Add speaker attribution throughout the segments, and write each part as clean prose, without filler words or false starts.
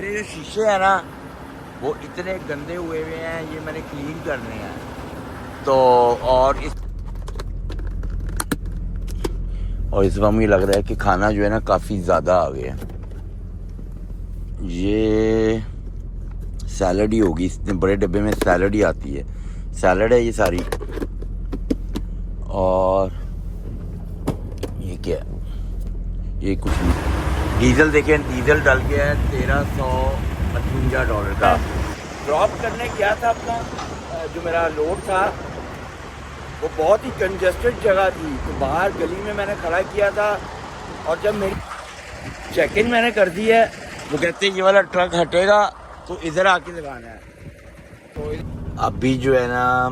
Speaker 1: मेरे जो शीशे हैं ना वो इतने गंदे हुए हुए हैं, ये मैंने क्लीन करने हैं। तो और इस वक्त मुझे लग रहा है कि खाना जो है ना काफ़ी ज़्यादा आ गया। ये सैलड ही होगी, इतने बड़े डब्बे में सैलड ही आती है। सैलड है ये सारी। और ये क्या है? ये कुछ नहीं। डीजल देखें, डीजल डल गया है $1358 का। ड्रॉप करने गया था अपना जो मेरा लोड था, वो बहुत ही कंजेस्टेड जगह थी, तो बाहर गली में मैंने खड़ा किया था। और जब मेरी चेक इन मैंने कर दी है, वो कहते हैं ये वाला ट्रक हटेगा तो इधर आके लगाना है। तो अभी जो है ना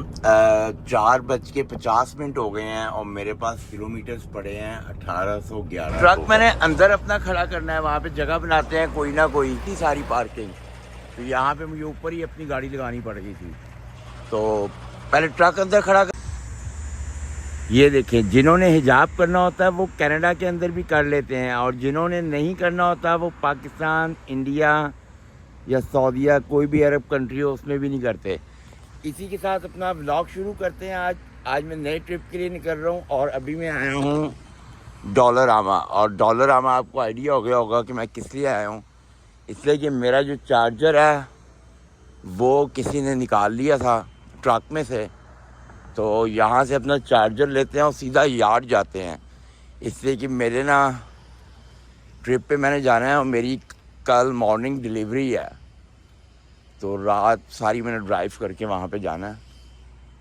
Speaker 1: 4:50 हो गए हैं और मेरे पास किलोमीटर्स पड़े हैं 1811। ट्रक मैंने अंदर अपना खड़ा करना है, वहाँ पे जगह बनाते हैं कोई ना कोई, इतनी सारी पार्किंग। तो यहाँ पे मुझे ऊपर ही अपनी गाड़ी लगानी पड़ गई थी, तो पहले ट्रक अंदर खड़ा कर। ये देखें, जिन्होंने हिजाब करना होता है वो कनाडा के अंदर भी कर लेते हैं, और जिन्होंने नहीं करना होता वो पाकिस्तान, इंडिया या सऊदीया, कोई भी अरब कंट्री हो उसमें भी नहीं करते। इसी के साथ अपना व्लॉग शुरू करते हैं। आज मैं नए ट्रिप के लिए निकल रहा हूँ और अभी मैं आया हूँ डॉलरामा। और डॉलरामा आपको आइडिया हो गया होगा कि मैं किस लिए आया हूँ। इसलिए कि मेरा जो चार्जर है वो किसी ने निकाल लिया था ट्रक में से, तो यहाँ से अपना चार्जर लेते हैं और सीधा यार्ड जाते हैं। इसलिए कि मेरे ना ट्रिप पे मैंने जाना है और मेरी कल मॉर्निंग डिलीवरी है, तो रात सारी मैंने ड्राइव करके वहाँ पे जाना है।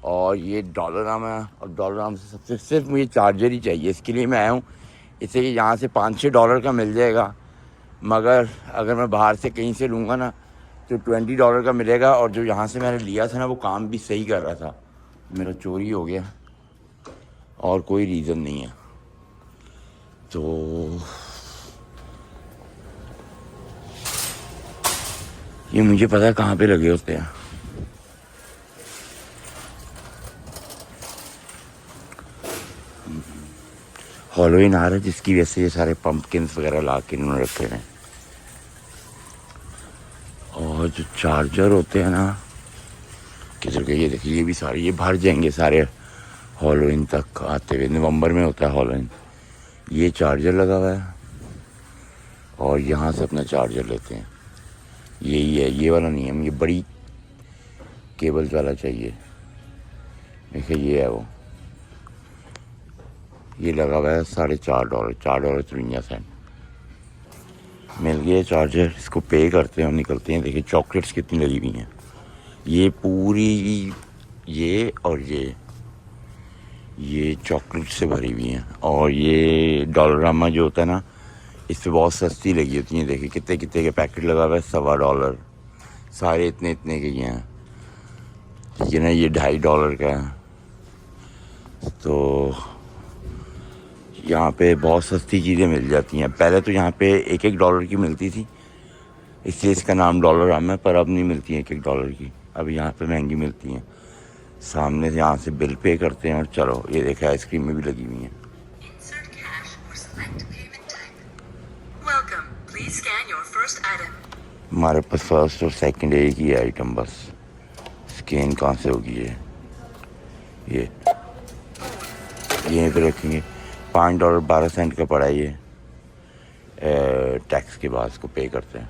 Speaker 1: और ये डॉलरामा है, और डॉलरामा से सबसे सिर्फ मुझे चार्जर ही चाहिए, इसके लिए मैं आया हूँ। इससे कि यहाँ से $5-6 का मिल जाएगा, मगर अगर मैं बाहर से कहीं से लूँगा ना तो $20 का मिलेगा। और जो यहाँ से मैंने लिया था ना वो काम भी सही कर रहा था, मेरा चोरी हो गया और कोई रीज़न नहीं है। तो ये मुझे पता है कहाँ पे लगे होते हैं। हॉलोइन आ रहा है जिसकी वजह से ये सारे पंपकिन्स वगैरह ला के इन्होंने रखे हैं। और जो चार्जर होते हैं ना, किधर गए ये देखिए, ये भी सारे ये भर जाएंगे सारे हॉलोइन तक आते हुए। नवंबर में होता है हॉलोइन। ये चार्जर लगा हुआ है और यहाँ से अपना चार्जर लेते हैं। यही है, ये वाला नहीं है, मुझे बड़ी केबल वाला चाहिए। देखिए ये है वो, ये लगा हुआ है $4.5, $4.53 मिल गया चार्जर। इसको पे करते हैं और निकलते हैं। देखिए चॉकलेट्स कितनी लगी हुई हैं, ये पूरी ये और ये चॉकलेट से भरी हुई हैं। और ये डॉलरामा जो होता है ना, इस पर बहुत सस्ती लगी होती हैं। देखिए कितने कितने के पैकेट लगा हुआ है, $1.25, सारे इतने इतने के हैं। ये ना ये $2.5 का है। तो यहाँ पे बहुत सस्ती चीज़ें मिल जाती हैं। पहले तो यहाँ पे $1 की मिलती थी, इसलिए इसका नाम डॉलरामा है, पर अब नहीं मिलती हैं $1 की, अब यहाँ पे महंगी मिलती हैं। सामने से यहाँ से बिल पे करते हैं और चलो, ये देखे आइसक्रीम में भी लगी हुई हैं। हमारे पास फर्स्ट और सेकंड एक ही आइटम, बस स्कैन कहाँ से होगी ये यहीं पे रखेंगे। $5.12 का पड़ा ये, टैक्स के बाद इसको पे करते हैं।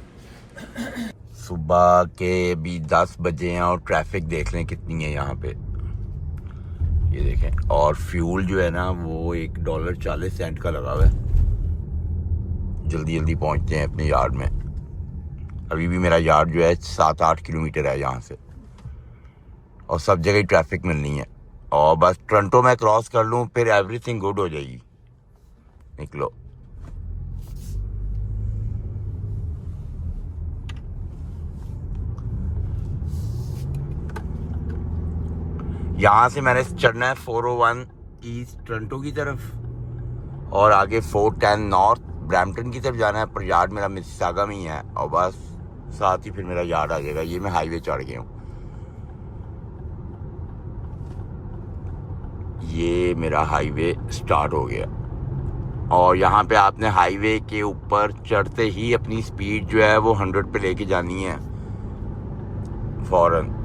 Speaker 1: सुबह के भी 10 बजे हैं और ट्रैफिक देख लें कितनी है यहाँ पे, ये देखें। और फ्यूल जो है ना वो $1.40 का लगा हुआ है। जल्दी जल्दी पहुँचते हैं अपने यार्ड में। अभी भी मेरा यार्ड जो है 7-8 किलोमीटर है यहाँ से, और सब जगह ट्रैफिक मिलनी है। और बस टोरंटो में क्रॉस कर लूँ फिर एवरीथिंग गुड हो जाएगी। निकलो। यहाँ से मैंने चढ़ना है 401 ईस्ट टोरंटो की तरफ, और आगे 410 नॉर्थ ब्रैम्पटन की तरफ जाना है। पर यार्ड मेरा मिसिसागा में ही है, और बस साथ ही फिर मेरा यार्ड आ जाएगा। ये मैं हाईवे चढ़ गया हूँ, ये मेरा हाईवे स्टार्ट हो गया। और यहाँ पे आपने हाईवे के ऊपर चढ़ते ही अपनी स्पीड जो है वो 100 पे लेके जानी है फ़ौरन।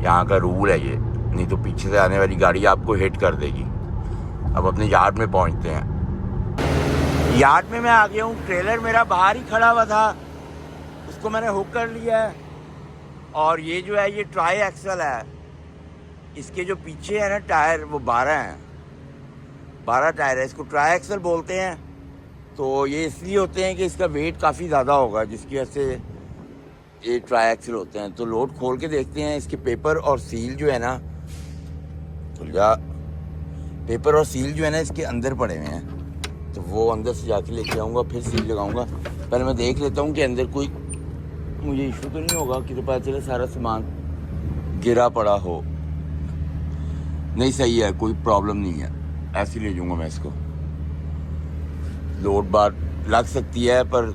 Speaker 1: यहाँ का रूल है ये, नहीं तो पीछे से आने वाली गाड़ी आपको हिट कर देगी। अब अपने यार्ड में पहुँचते हैं। यार्ड में मैं आ गया हूँ। ट्रेलर मेरा बाहर ही खड़ा हुआ था, उसको मैंने हुक कर लिया है। और ये जो है ये ट्राई एक्सल है, इसके जो पीछे है ना टायर वो 12 हैं, 12 टायर है। इसको ट्राई एक्सल बोलते हैं। तो ये इसलिए होते हैं कि इसका वेट काफ़ी ज़्यादा होगा, जिसकी वजह से ये ट्राई एक्सल होते हैं। तो लोड खोल के देखते हैं। इसके पेपर और सील जो है ना, पेपर और सील जो है ना इसके अंदर पड़े हुए हैं, तो वो अंदर से जाके लेके आऊँगा, फिर सील लगाऊंगा। पहले मैं देख लेता हूँ कि अंदर कोई मुझे इशू तो नहीं होगा कि तो पता चले सारा सामान गिरा पड़ा हो। नहीं, सही है, कोई प्रॉब्लम नहीं है। ऐसे ले जाऊँगा मैं इसको। लोड बार लग सकती है पर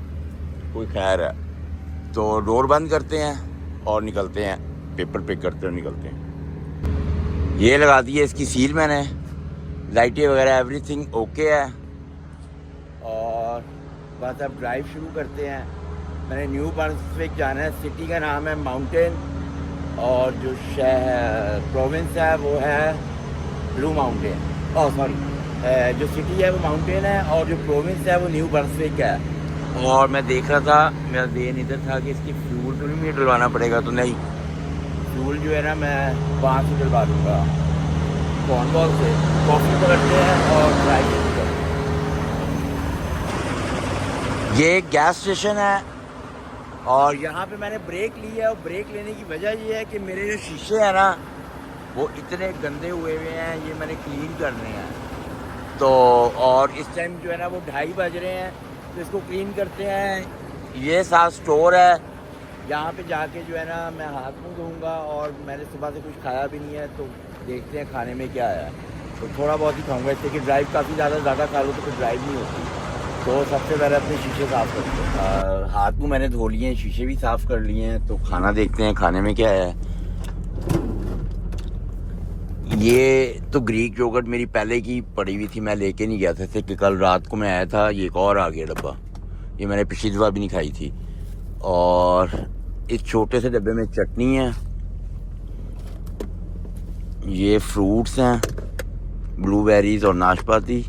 Speaker 1: कोई खैर है। तो डोर बंद करते हैं और निकलते हैं, पेपर पिक करते हैं, निकलते हैं। ये लगा दी है इसकी सील मैंने, लाइटें वगैरह एवरीथिंग ओके है। और बस अब ड्राइव शुरू करते हैं। मैंने न्यू ब्रंसविक जाना है। सिटी का नाम है माउंटेन, और जो शहर प्रोविंस है वो है ब्लू माउंटेन। सॉरी, जो सिटी है वो माउंटेन है और जो प्रोविंस है वो न्यू ब्रंसविक है। और मैं देख रहा था, मेरा ध्यान इधर था कि इसकी फ्यूल तो नहीं मुझे डलवाना पड़ेगा। तो नहीं, फ्यूल जो है ना मैं वहाँ से डलवा दूँगा, कॉर्नवॉल से। कॉफ़ी पकड़ते हैं और ड्राइव करते हैं। ये एक गैस स्टेशन है और यहाँ पे मैंने ब्रेक ली है। और ब्रेक लेने की वजह ये है कि मेरे जो शीशे हैं ना वो इतने गंदे हुए हैं, ये मैंने क्लीन करने हैं। तो और इस टाइम जो है ना वो 2:30 बज रहे हैं, तो इसको क्लीन करते हैं। ये साथ स्टोर है, यहाँ पे जाके जो है ना मैं हाथ मुँह धोऊँगा। और मैंने सुबह से कुछ खाया भी नहीं है, तो देखते हैं खाने में क्या है। तो थोड़ा बहुत ही खाऊँगा, इससे कि ड्राइव काफ़ी ज़्यादा खा लो तो फिर ड्राइव नहीं होती। तो सबसे पहले अपने शीशे साफ़ करते हैं। हाथ मुँह मैंने धो लिए हैं, शीशे भी साफ़ कर लिए हैं। तो खाना देखते हैं खाने में क्या है। ये तो ग्रीक योगर्ट मेरी पहले की पड़ी हुई थी, मैं लेके नहीं गया था इससे कि कल रात को मैं आया था, ये एक और आ गया डब्बा। ये मैंने पिछली दफ़ा भी नहीं खाई थी। और इस छोटे से डब्बे में चटनी है, ये फ्रूट्स हैं, ब्लूबेरीज और नाशपाती।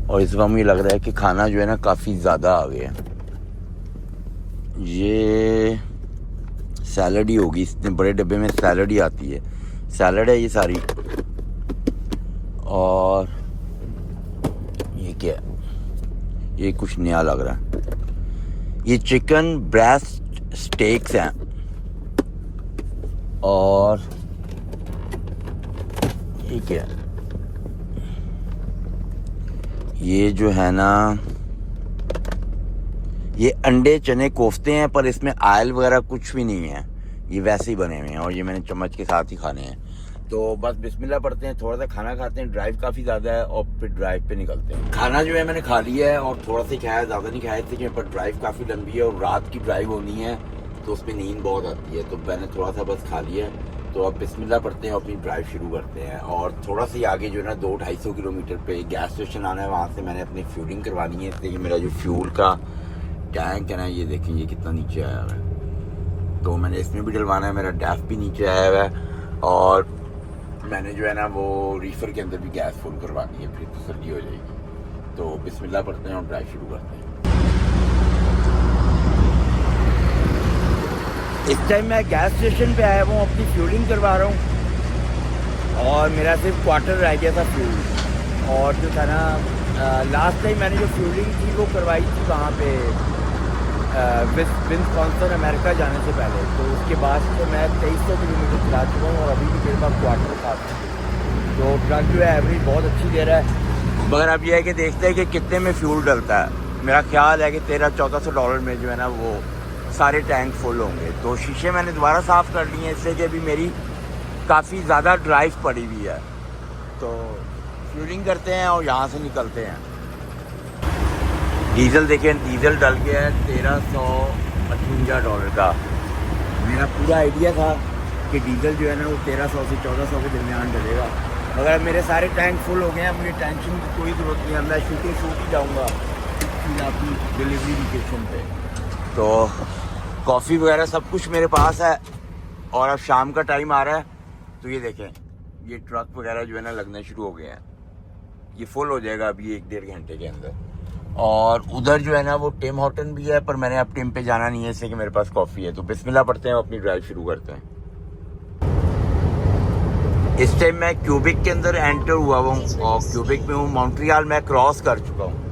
Speaker 1: और इस बार मुझे लग रहा है कि खाना जो है ना काफ़ी ज़्यादा आ गया। ये सैलड ही होगी, इतने बड़े डब्बे में सैलड ही आती है। सैलड है ये सारी। और ये क्या है, ये कुछ नया लग रहा है। ये चिकन ब्रेस्ट स्टेक्स हैं। और ये क्या है, ये जो है ना ये अंडे चने कोफ्ते हैं, पर इसमें आयल वगैरह कुछ भी नहीं है, ये वैसे ही बने हुए हैं। और ये मैंने चम्मच के साथ ही खाने हैं। तो बस बिस्मिल्लाह पढ़ते हैं, थोड़ा सा खाना खाते हैं। ड्राइव काफ़ी ज़्यादा है और फिर ड्राइव पे निकलते हैं। खाना जो है मैंने खा लिया है और थोड़ा सा खाया, ज़्यादा नहीं खाया थे, पर ड्राइव काफ़ी लंबी है और रात की ड्राइव होनी है तो उसमें नींद बहुत आती है। तो मैंने थोड़ा सा बस खा लिया है। तो अब बिस्मिल्लाह पढ़ते हैं और अपनी ड्राइव शुरू करते हैं। और थोड़ा सा ही आगे जो है ना 200-250 किलोमीटर पे गैस स्टेशन आना है, वहाँ से मैंने अपनी फ्यूलिंग करवानी है। इसलिए मेरा जो फ्यूल का टैंक है ना, ये देखें ये कितना नीचे आया हुआ है। तो मैंने इसमें भी डलवाना है। मेरा डैफ भी नीचे आया हुआ है और मैंने जो है ना वो रीफर के अंदर भी गैस फुल करवानी है, फिर तसल्ली हो जाएगी। तो बिस्मिल्लाह पढ़ते हैं और ड्राइव शुरू करते हैं। इस टाइम मैं गैस स्टेशन पे आया हूँ, अपनी फ्यूलिंग करवा रहा हूँ और मेरा सिर्फ क्वार्टर रह गया था फ्यूल। और जो था ना लास्ट टाइम मैंने जो फ्यूलिंग थी वो करवाई थी वहाँ पे विस्कॉन्सिन अमेरिका जाने से पहले। तो उसके बाद से मैं 2300 किलोमीटर चला चुका हूँ और अभी भी मेरे पास क्वार्टर था। तो ट्रक जो है एवरेज बहुत अच्छी दे रहा है। मगर अब यह है कि देखते हैं कि कितने में फ्यूल डलता है। मेरा ख्याल है कि $1300-1400 में जो है ना वो सारे टैंक फुल होंगे। तो शीशे मैंने दोबारा साफ़ कर लिए हैं, इससे कि अभी मेरी काफ़ी ज़्यादा ड्राइव पड़ी हुई है। तो फ्यूलिंग करते हैं और यहाँ से निकलते हैं। डीज़ल देखें, डीज़ल डल गया है $1358 का। मेरा पूरा आइडिया था कि डीज़ल जो है ना वो 1300 से 1400 के दरमियान डलेगा, मगर मेरे सारे टैंक फुल हो गए हैं, मुझे टेंशन की कोई ज़रूरत नहीं है। मैं शूट ही जाऊँगा अपनी डिलीवरी लोकेशन पे। तो कॉफ़ी वगैरह सब कुछ मेरे पास है और अब शाम का टाइम आ रहा है। तो ये देखें, ये ट्रक वगैरह जो है ना लगने शुरू हो गए हैं। ये फुल हो जाएगा अभी 1-1.5 घंटे के अंदर। और उधर जो है ना वो टिम हॉर्टन भी है, पर मैंने अब टिम पे जाना नहीं है इसलिए कि मेरे पास कॉफ़ी है। तो बिस्मिल्लाह पढ़ते हैं, अपनी ड्राइव शुरू करते हैं। इस टाइम मैं क्यूबिक के अंदर एंटर हुआ हूँ और क्यूबिक में हूँ। मॉन्ट्रियल मैं क्रॉस कर चुका हूँ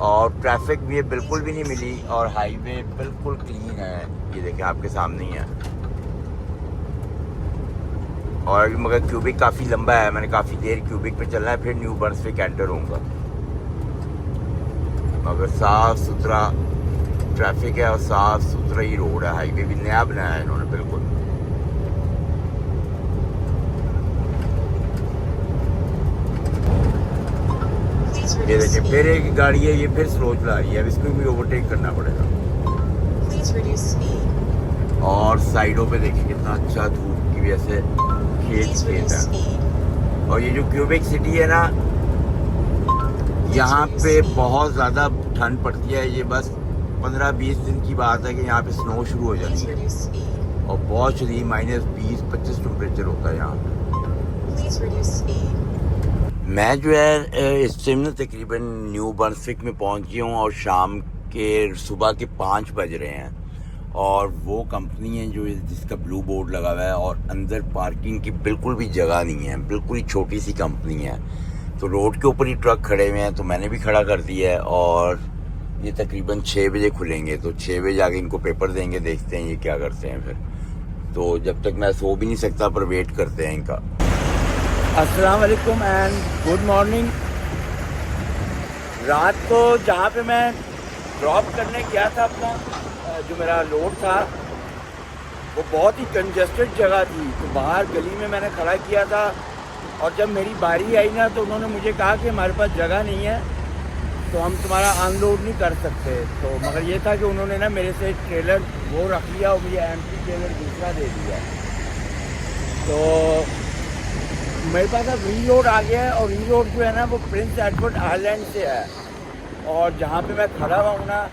Speaker 1: और ट्रैफिक भी बिल्कुल भी नहीं मिली और हाईवे बिल्कुल क्लीन है। ये देखिए आपके सामने ही है। और अभी मगर क्यूबिक काफ़ी लंबा है, मैंने काफ़ी देर क्यूबिक पे चलना है, फिर न्यू बर्न्सविक एंटर होऊंगा। मगर साफ़ सुथरा ट्रैफिक है और साफ़ सुथरा ही रोड है। हाईवे भी नया बनाया है इन्होंने बिल्कुल। ये देखिए फिर एक गाड़ी है, ये फिर स्लो चला रही है। अब इसको भी ओवरटेक करना पड़ेगा। और साइडों पे देखिए कितना अच्छा धूप की वजह से खेत है। और ये जो क्यूबिक सिटी है ना, यहाँ पे बहुत ज़्यादा ठंड पड़ती है। ये बस 15-20 दिन की बात है कि यहाँ पे स्नो शुरू हो जाती है और बहुत शदीद -20-25 टेम्परेचर होता है यहाँ पे। मैं जो है इस टाइम ना तकरीबन न्यू बर्न्सविक में पहुँच गया हूँ और शाम के सुबह के 5 बज रहे हैं। और वो कंपनी है जो जिसका ब्लू बोर्ड लगा हुआ है और अंदर पार्किंग की बिल्कुल भी जगह नहीं है, बिल्कुल ही छोटी सी कंपनी है। तो रोड के ऊपर ही ट्रक खड़े हुए हैं, तो मैंने भी खड़ा कर दिया है। और ये तकरीबन 6 बजे खुलेंगे, तो 6 बजे आके इनको पेपर देंगे, देखते हैं ये क्या करते हैं फिर। तो जब तक मैं सो भी नहीं सकता, पर वेट करते हैं इनका। अस्सलाम वालेकुम एंड गुड मॉर्निंग। रात को जहाँ पे मैं ड्रॉप करने गया था अपना जो मेरा लोड था, वो बहुत ही कंजस्टेड जगह थी। तो बाहर गली में मैंने खड़ा किया था और जब मेरी बारी आई ना, तो उन्होंने मुझे कहा कि हमारे पास जगह नहीं है, तो हम तुम्हारा अनलोड नहीं कर सकते। तो मगर ये था कि उन्होंने ना मेरे से ट्रेलर वो रख लिया और मुझे एम्प्टी ट्रेलर दूसरा दे दिया। तो मेरे पास अब रीलोड आ गया है और रीलोड जो है ना वो प्रिंस एडवर्ड आइलैंड से है। और जहाँ पे मैं खड़ा हुआ हूँ ना,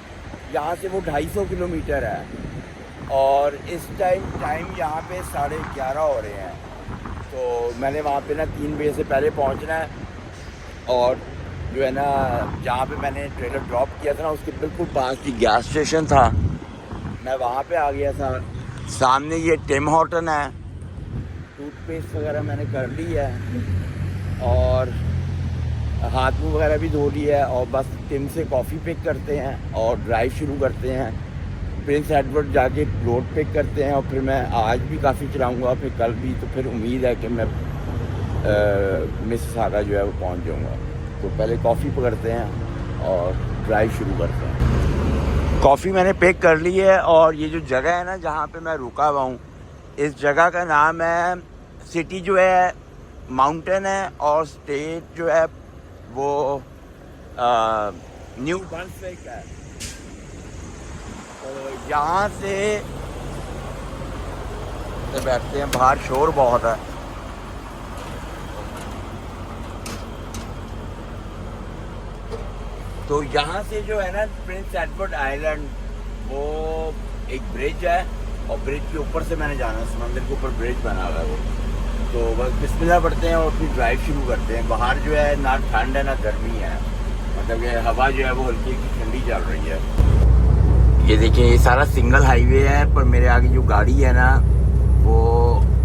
Speaker 1: यहाँ से वो 250 किलोमीटर है। और इस टाइम यहाँ पे 11:30 हो रहे हैं। तो मैंने वहाँ पे ना 3 बजे से पहले पहुँचना है। और जो है ना जहाँ पे मैंने ट्रेलर ड्रॉप किया था ना, उसके बिल्कुल पास ही गैस स्टेशन था। मैं वहाँ पे आ गया था। सामने ये टिम हॉर्टन है। टूथपेस्ट वगैरह मैंने कर ली है और हाथ मुँह वगैरह भी धो लिया है। और बस टिम से कॉफ़ी पिक करते हैं और ड्राइव शुरू करते हैं। प्रिंस एडवर्ड जाके रोड पिक करते हैं और फिर मैं आज भी काफ़ी चलाऊँगा, फिर कल भी। तो फिर उम्मीद है कि मैं मिसिसागा जो है वो पहुँच जाऊँगा। तो पहले कॉफ़ी पकड़ते हैं और ड्राइव शुरू करते हैं। कॉफ़ी मैंने पिक कर ली है और ये जो जगह है ना जहाँ पे मैं रुका हुआ हूँ, इस जगह का नाम है, सिटी जो है माउंटेन है और स्टेट जो है वो न्यू बर्न्सविक है। तो यहाँ से बैठते हैं, बाहर शोर बहुत है। तो यहाँ से जो है ना प्रिंस एडवर्ड आइलैंड, वो एक ब्रिज है और ब्रिज के ऊपर से मैंने जाना है। समंदर के ऊपर ब्रिज बना हुआ है वो। तो बस बिस्मिल्लाह पढ़ते हैं और फिर ड्राइव शुरू करते हैं। बाहर जो है ना ठंड है ना गर्मी है, मतलब ये हवा जो है वो हल्की हल्की ठंडी चल रही है। ये देखिए ये सारा सिंगल हाईवे है, पर मेरे आगे जो गाड़ी है ना वो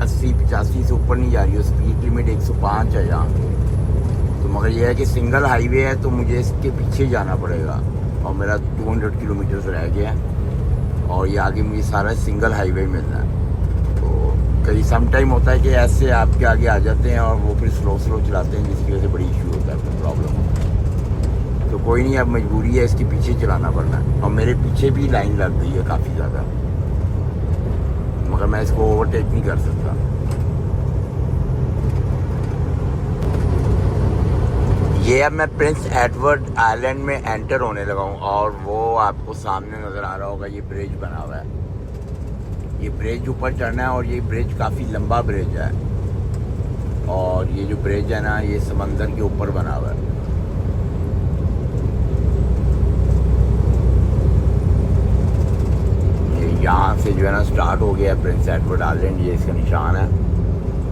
Speaker 1: 80-85 से ऊपर नहीं जा रही है। स्पीड लिमिट 105 है यहाँ पे। तो मगर ये है कि सिंगल हाईवे है, तो मुझे इसके पीछे जाना पड़ेगा और मेरा 200 किलोमीटर रह गया और ये आगे मुझे सारा सिंगल हाईवे मिलना है। तो कई सम टाइम होता है कि ऐसे आपके आगे आ जाते हैं और वो फिर स्लो चलाते हैं, जिसकी वजह से बड़ी इशू होता है, प्रॉब्लम होता है। तो कोई नहीं, अब मजबूरी है, इसके पीछे चलाना पड़ना है। और मेरे पीछे भी लाइन लग गई है काफ़ी ज़्यादा, मगर मैं इसको ओवरटेक नहीं कर सकता। ये अब मैं प्रिंस एडवर्ड आइलैंड में एंटर होने लगा हूँ और वो आपको सामने नज़र आ रहा होगा, ये ब्रिज बना हुआ है। ये ब्रिज ऊपर चढ़ना है और ये ब्रिज काफ़ी लंबा ब्रिज है और ये जो ब्रिज है ना, ये समंदर के ऊपर बना हुआ है। ये यहाँ से जो है ना स्टार्ट हो गया प्रिंस एडवर्ड आइलैंड, ये इसका निशान है।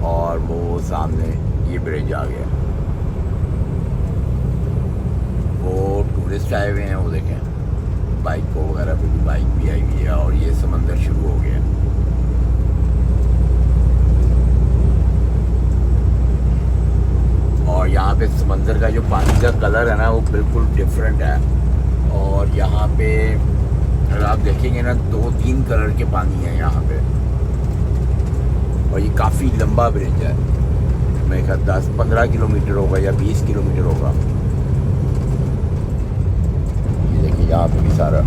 Speaker 1: और वो सामने ये ब्रिज आ गया। वो टूरिस्ट आए हुए हैं, वो देखें बाइक को वगैरह पे भी बाइक भी आई हुई है। और ये समंदर शुरू हो गया। और यहाँ पे समंदर का जो पानी का कलर है ना, वो बिल्कुल डिफरेंट है। और यहाँ पे अगर आप देखेंगे ना, 2-3 कलर के पानी है यहाँ पे। और ये काफ़ी लंबा ब्रिज है, मेरे ख्याल 10-15 किलोमीटर होगा या 20 किलोमीटर होगा। ये देखिए यहाँ पे भी सारा,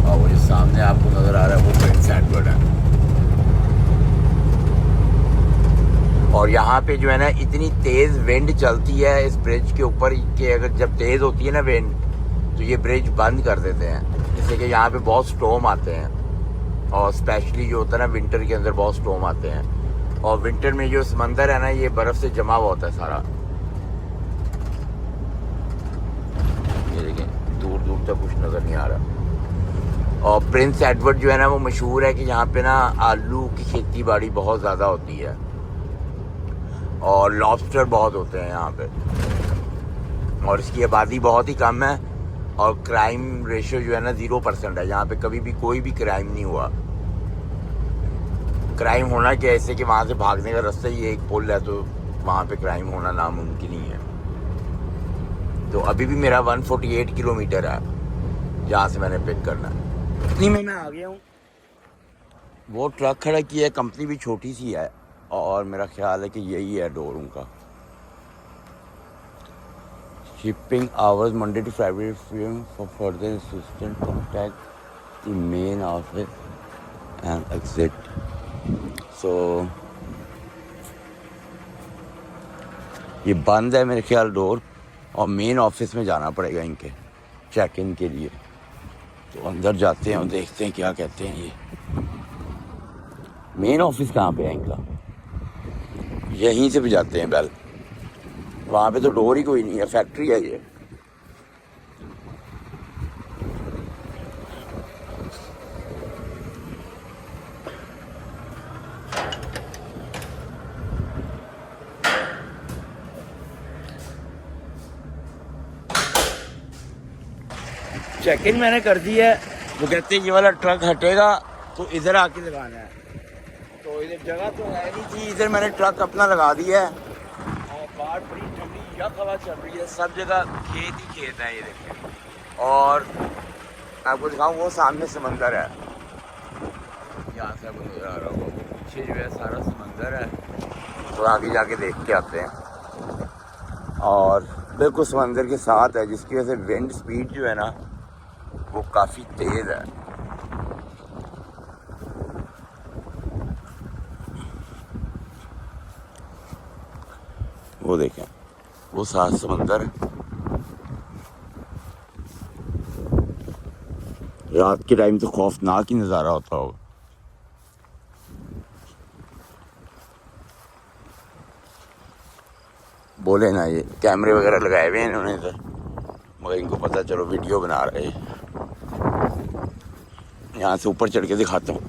Speaker 1: और वो जो सामने आपको नज़र आ रहा है वो प्रिंस एडवर्ड है। और यहाँ पे जो है ना इतनी तेज़ विंड चलती है इस ब्रिज के ऊपर कि अगर जब तेज़ होती है ना विंड, तो ये ब्रिज बंद कर देते हैं। जैसे कि यहाँ पे बहुत स्टॉर्म आते हैं, और स्पेशली जो होता है ना विंटर के अंदर बहुत स्टॉर्म आते हैं। और विंटर में जो समंदर है ना, ये बर्फ़ से जमा हुआ होता है सारा। ये देखें दूर दूर तक कुछ नज़र नहीं आ रहा। और प्रिंस एडवर्ड जो है ना, वो मशहूर है कि यहाँ पे ना आलू की खेती बाड़ी बहुत ज़्यादा होती है, और लॉबस्टर बहुत होते हैं यहाँ पे। और इसकी आबादी बहुत ही कम है, और क्राइम रेशियो जो है ना 0% है। यहाँ पे कभी भी कोई भी क्राइम नहीं हुआ। क्राइम होना क्या, ऐसे कि वहाँ से भागने का रास्ता ही एक पुल है, तो वहाँ पे क्राइम होना नामुमकिन ही है। तो अभी भी मेरा 148 किलोमीटर है जहाँ से मैंने पिक करना है। इतनी में मैं आ गया हूँ। वो ट्रक खड़ा किया है, कंपनी भी छोटी सी है, और मेरा ख्याल है कि यही है डोर उनका। Shipping hours Monday to Friday for further assistant contact the main office and exit. So ये बंद है मेरे ख्याल डोर, और मेन ऑफिस में जाना पड़ेगा इनके चेक इन के लिए। तो अंदर जाते हैं और देखते हैं क्या कहते हैं। ये मेन ऑफिस कहाँ पे है इनका, यहीं से भी जाते हैं बेल। वहाँ पे तो डोर ही कोई नहीं है, फैक्ट्री है ये। चेक इन मैंने कर दी है। वो कहते हैं ये वाला ट्रक हटेगा तो इधर आके लगाना है। तो इधर जगह तो है नहीं थी, इधर मैंने ट्रक अपना लगा दिया है। और बाहर बड़ी ठंडी यक हवा चल रही है, सब जगह खेत ही खेत है। ये देखिए, और आपको दिखाऊँ वो सामने समंदर है, यहाँ से आपको नजर आ रहा होगा। पीछे जो है सारा समंदर है। तो आगे जाके देख के आते हैं। और बिल्कुल समंदर के साथ है, जिसकी वजह से विंड स्पीड जो है ना वो काफ़ी तेज़ है। वो देखें, वो साथ समंदर। रात के टाइम तो खौफनाक ही नज़ारा होता होगा। बोले ना, ये कैमरे वगैरह लगाए हुए हैं इन्होंने इधर, मगर इनको पता चलो वीडियो बना रहे हैं। यहाँ से ऊपर चढ़ के दिखाता हूँ।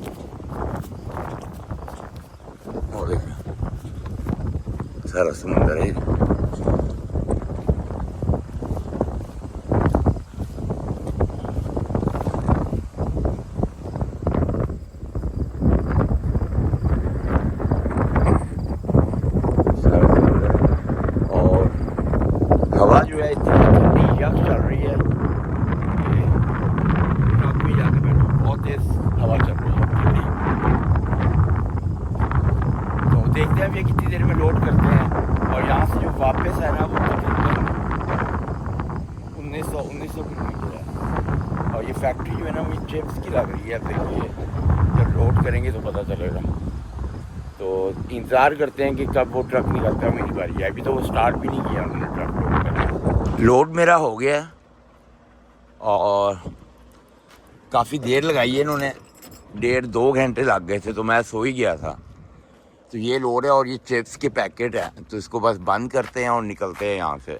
Speaker 1: वो देखिए सारा समुंदर है। हवा जो है इतनी ठंडी यक चल रही है, ट्रक में जाके बैठो, बहुत तेज हवा चल रही है ठंडी। तो देखते हैं ये कितनी देर में लोड करते हैं। और यहाँ से जो वापस है ना, वो तकरीबन 1900 किलोमीटर है। और ये फैक्ट्री जो है ना, वो चिप्स की लग रही है। देखिए जब लोड करेंगे तो पता चलेगा। तो इंतज़ार करते हैं कि कब वो ट्रक निकलता है मेरी बारी है। अभी तो वो स्टार्ट भी नहीं किया उन्होंने ट्रक लोड करना। लोड मेरा हो गया, और काफ़ी देर लगाई है इन्होंने, 1.5-2 घंटे लग गए थे। तो मैं सो ही गया था, तो ये लोड है और ये चिप्स के पैकेट है, तो इसको बस बंद करते हैं और निकलते हैं यहाँ से।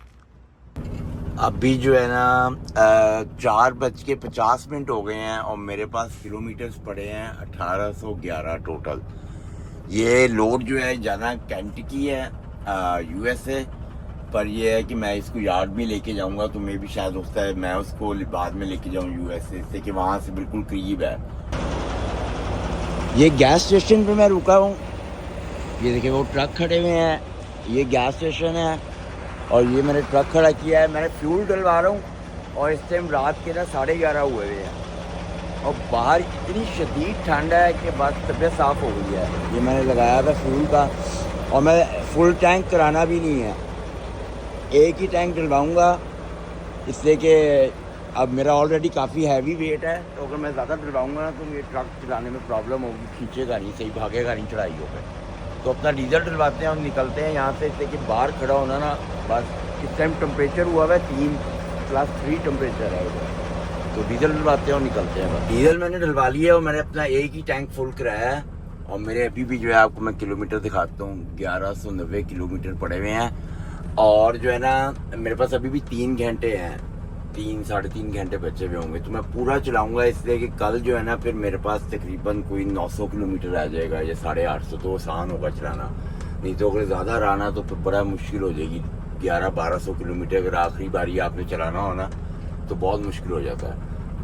Speaker 1: अभी जो है ना 4:50 हो गए हैं और मेरे पास किलोमीटर्स पड़े हैं 1811 टोटल। ये लोड जो है जाना केंटकी है USA, पर ये है कि मैं इसको यार्ड में लेके जाऊंगा, तो मैं भी शायद होता है मैं उसको बाद में लेके जाऊँ USA से, कि वहाँ से बिल्कुल करीब है। ये गैस स्टेशन पे मैं रुका हूँ, ये देखिए वो ट्रक खड़े हुए हैं, ये गैस स्टेशन है और ये मैंने ट्रक खड़ा किया है। मैंने फ्यूल डलवा रहा हूँ और इस टाइम रात के ना 11:30 हुए हैं और बाहर इतनी शदीद ठंड है कि बस तबीयत साफ़ हो गई है। ये मैंने लगाया था फ्यूल का और मैं फुल टैंक कराना भी नहीं है, एक ही टैंक डलवाऊँगा, इसलिए कि अब मेरा ऑलरेडी काफ़ी हैवी वेट है, तो अगर मैं ज़्यादा डलवाऊँगा ना तो मुझे ट्रक चलाने में प्रॉब्लम होगी, खींचेगा नहीं, सही भागेगा नहीं चढ़ाइयों पे। तो अपना डीजल डलवाते हैं और निकलते हैं यहाँ से, इसलिए कि बाहर खड़ा होना ना, बस इस टाइम टेम्परेचर हुआ है 3+3 टेम्परेचर है उधर, तो डीजल डलवाते हैं और निकलते हैं। बस डीजल मैंने डलवा लिया और मैंने अपना एक ही टैंक फुल कराया है और मेरे अभी भी जो है आपको मैं किलोमीटर दिखाता हूँ, 1190 किलोमीटर पड़े हुए हैं। और जो है ना मेरे पास अभी भी 3 घंटे हैं, 3-3.5 घंटे बचे हुए होंगे, तो मैं पूरा चलाऊंगा, इसलिए कि कल जो है ना फिर मेरे पास तकरीबन कोई 900 किलोमीटर आ जाएगा या 850, तो आसान होगा चलाना। नहीं तो अगर ज़्यादा रहा तो फिर बड़ा मुश्किल हो जाएगी, 1100-1200 किलोमीटर अगर आखिरी बारी आपने चलाना हो ना तो बहुत मुश्किल हो जाता है।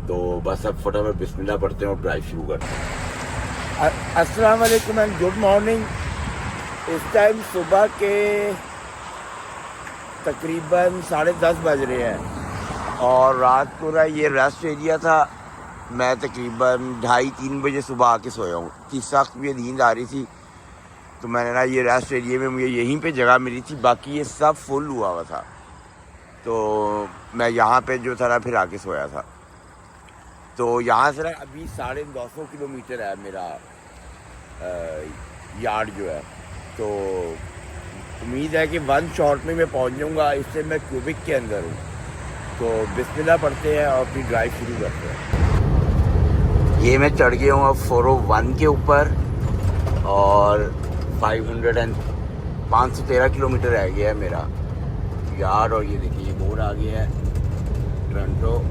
Speaker 1: तो बस अब फटाफट बिस्मिल्लाह पढ़ते हैं और ड्राइव शुरू करते हैं। अस्सलाम वालेकुम एंड गुड मॉर्निंग। इस टाइम सुबह के तकरीबन 10:30 बज रहे हैं और रात को ना ये रेस्ट एरिया था, मैं तकरीबन 2:30-3 बजे सुबह आके सोया हूँ। इतनी सख्त मुझे नींद आ रही थी, तो मैंने ना ये रेस्ट एरिया में मुझे यहीं पे जगह मिली थी, बाकी ये सब फुल हुआ हुआ था, तो मैं यहाँ पे जो था ना फिर आके सोया था। तो यहाँ से ना अभी 950 किलोमीटर है मेरा यार्ड जो है, तो उम्मीद है कि 1 शॉट में मैं पहुँच जाऊँगा। इससे मैं क्यूबिक के अंदर हूँ, तो बिस्मिल्लाह पढ़ते हैं और अपनी ड्राइव शुरू करते हैं। ये मैं चढ़ गया हूँ अब 401 के ऊपर और 513 किलोमीटर रह गया है मेरा यार्ड। और ये देखिए ये बोर्ड आ गया है टोरंटो,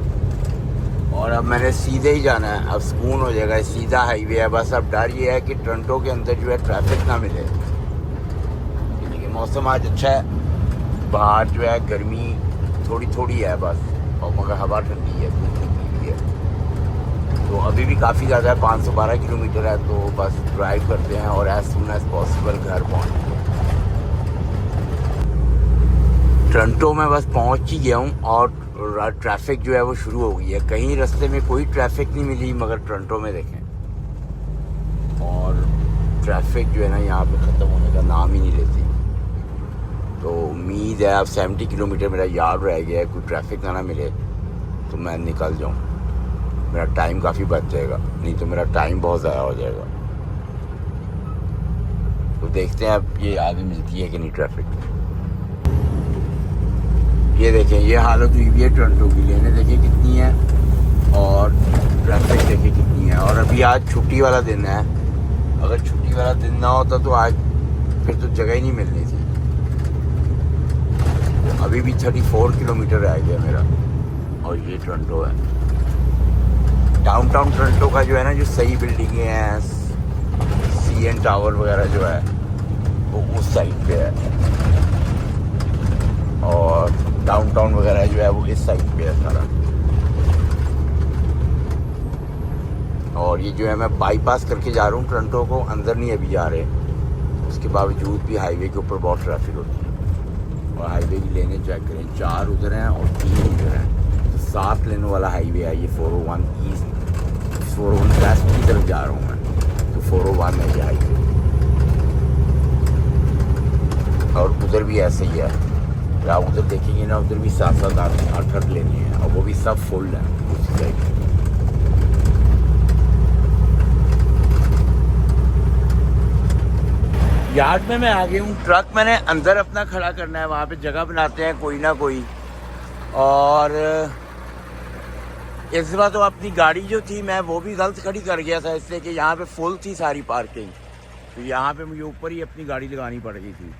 Speaker 1: और अब मैंने सीधे ही जाना है, अब सुकून हो जाएगा, सीधा हाईवे है। बस अब डर ये है कि टोरंटो के अंदर जो है ट्रैफिक ना मिले, क्योंकि मौसम आज अच्छा है, बाहर जो है गर्मी थोड़ी थोड़ी है बस, और मगर हवा ठंडी है, धूप निकली हुई है। तो अभी भी काफ़ी ज़्यादा है, 512 किलोमीटर है, तो बस ड्राइव करते हैं और एज सून एज पॉसिबल घर पहुँचते हैं। टोरंटो में बस पहुँच ही गया हूँ और ट्रैफिक जो है वो शुरू हो गई है। कहीं रास्ते में कोई ट्रैफिक नहीं मिली, मगर टोरंटो में देखें और ट्रैफिक जो है ना यहाँ पे ख़त्म होने का नाम ही नहीं लेती। तो उम्मीद है अब 70 किलोमीटर मेरा यार्ड रह गया है, कोई ट्रैफिक ना मिले तो मैं निकल जाऊँ, मेरा टाइम काफ़ी बच जाएगा, नहीं तो मेरा टाइम बहुत ज़्यादा हो जाएगा। तो देखते हैं अब ये आगे मिलती है कि नहीं ट्रैफिक। ये देखें ये हालत हुई हुई है टोरंटो की, लेने देखिए कितनी है और ट्रैफिक देखिए कितनी है। और अभी आज छुट्टी वाला दिन है, अगर छुट्टी वाला दिन ना होता तो आज फिर तो जगह ही नहीं मिलनी थी। अभी भी 34 किलोमीटर रह गया मेरा और ये टोरंटो है। डाउनटाउन टोरंटो का जो है ना, जो सही बिल्डिंगें हैं, CN टावर वगैरह जो है वो उस साइड पे है और डाउनटाउन वगैरह जो है वो इस साइड पे है सारा। और ये जो है मैं बाईपास करके जा रहा हूँ टोरंटो को, अंदर नहीं अभी जा रहे, उसके बावजूद भी हाईवे के ऊपर बहुत ट्रैफिक होती है। और हाईवे की लेने चेक करें, 4 उधर हैं और 3 उधर हैं, तो 7 लेनों वाला हाईवे है ये। 401 ईस्ट, 401 वेस्ट की तरफ जा रहा हूँ मैं, तो 401 है ये हाईवे। और उधर भी ऐसे ही है, आप उधर देखेंगे ना, उधर भी 7-7 8-8 लेने हैं और वो भी सब फुल है उसी साइड। यार्ड में मैं आ गया हूँ, ट्रक मैंने अंदर अपना खड़ा करना है, वहाँ पे जगह बनाते हैं कोई ना कोई। और इस बार तो अपनी गाड़ी जो थी मैं वो भी गलत खड़ी कर गया था, इसलिए कि यहाँ पे फुल थी सारी पार्किंग, तो यहाँ पे मुझे ऊपर ही अपनी गाड़ी लगानी पड़ गई थी।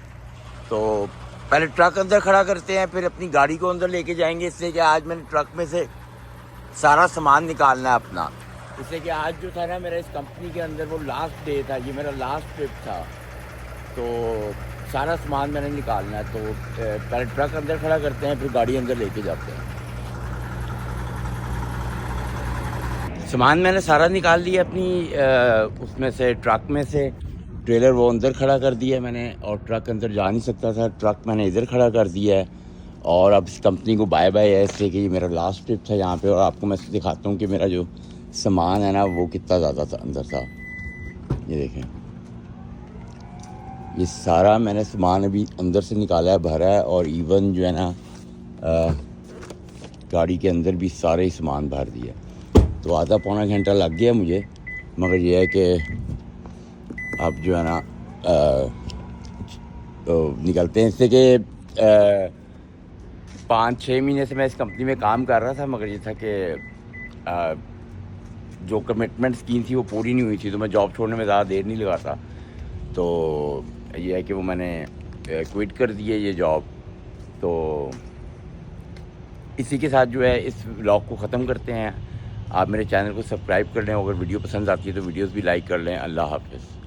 Speaker 1: तो पहले ट्रक अंदर खड़ा करते हैं, फिर अपनी गाड़ी को अंदर लेके जाएंगे, इसलिए कि आज मैंने ट्रक में से सारा सामान निकालना है अपना। इसलिए कि आज जो था ना मेरा इस कंपनी के अंदर वो लास्ट डे था, ये मेरा लास्ट ट्रिप था, तो सारा सामान मैंने निकालना है। तो पहले ट्रक अंदर खड़ा करते हैं, फिर गाड़ी अंदर लेके जाते हैं। सामान मैंने सारा निकाल लिया अपनी उसमें से, ट्रक में से। ट्रेलर वो अंदर खड़ा कर दिया मैंने, और ट्रक अंदर जा नहीं सकता था, ट्रक मैंने इधर खड़ा कर दिया है। और अब इस कंपनी को बाय बाय है, इसलिए कि ये मेरा लास्ट ट्रिप था यहाँ पे। और आपको मैं दिखाता हूँ कि मेरा जो सामान है ना वो कितना ज़्यादा था अंदर था। ये देखें, ये सारा मैंने सामान अभी अंदर से निकाला है, भरा है। और इवन जो है ना गाड़ी के अंदर भी सारे ही सामान भर दिया। तो आधा पौना घंटा लग गया मुझे, मगर ये है कि अब जो है ना निकलते हैं। इससे कि 5-6 महीने से मैं इस कंपनी में काम कर रहा था, मगर ये था कि जो कमिटमेंट स्कीम थी वो पूरी नहीं हुई थी, तो मैं जॉब छोड़ने में ज़्यादा देर नहीं लगाता। तो ये है कि वो मैंने क्विट कर दी है ये जॉब। तो इसी के साथ जो है इस व्लॉग को ख़त्म करते हैं। आप मेरे चैनल को सब्सक्राइब कर लें, अगर वीडियो पसंद आती है तो वीडियोस भी लाइक कर लें। अल्लाह हाफ़िज़।